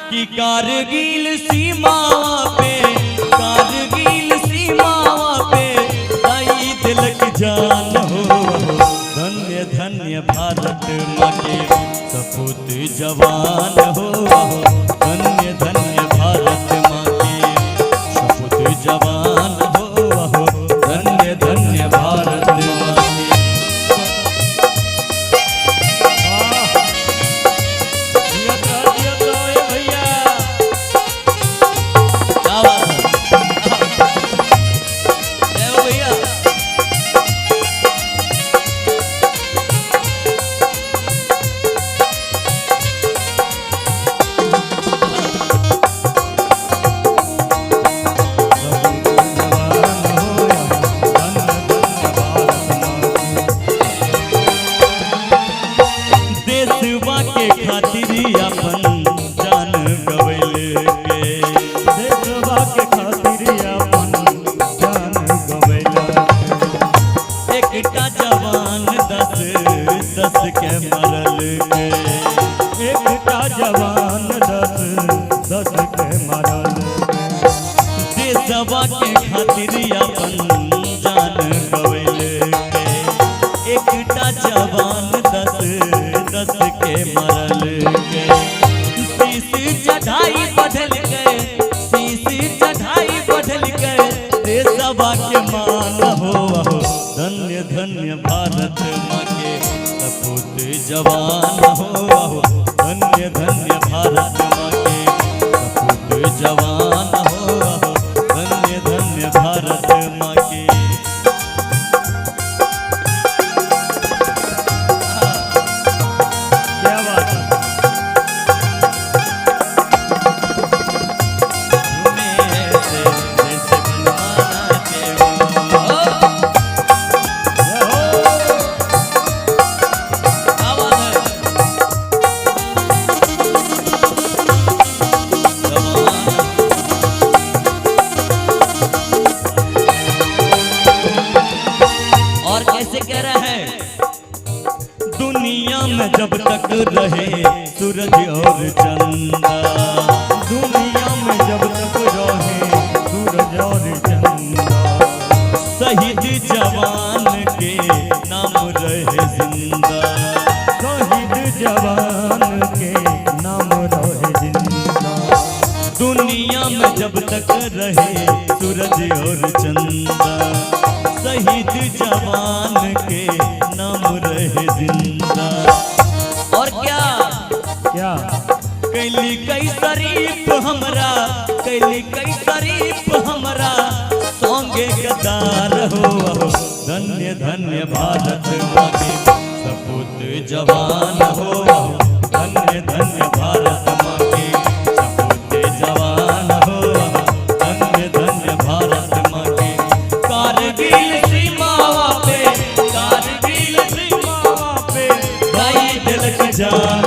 कि कारगिल सीमावा पे, कारगिल सीमावा पे दाई दिलक जान हो। धन्य धन्य भारत माँ के सपूत जवान हो। धन्य धन्य भारत माँ के सपूत जवान हो। धन्य धन्य भारत माँ के। एकटा जवान दस दस के मरल के, एकटा जवान दस दस के मरल के, देशवा के खातिर अपन जान गवैले के। एकटा जवान दस दस के मरल के। शीश चढ़ाई बढ़ल के, शीश चढ़ाई बढ़ल के देशवा के मान हो। धन्य धन्य भारत माँ के सपूत जवान हो। धन्य धन्य भारत माँ के सपूत जवान हो। धन्य धन्य भारत माँ के। क्या बात है। कह रहा है दुनिया में जब तक रहे सूरज और चंदा, दुनिया में जब तक रहे सूरज और चंदा, शहीद जवान के नाम रहे जिंदा। शहीद जवान के नाम रहे जिंदा। दुनिया में जब तक रहे सूरज और चंदा, शहीद जवान के नाम रहे जिंदा। और क्या क्या कैली कई शरीफ हमरा, कैली कई शरीफ हमरा सौंगे गद्दार हो। धन्य धन्य भारत माँ के सपूत जवान हो। धन्य धन्य भारत माँ के सपूत जवान हो। धन्य धन्य भारत माँ के। कारगिल सीमावा पे, कारगिल सीमावा पे दाई दिलक जान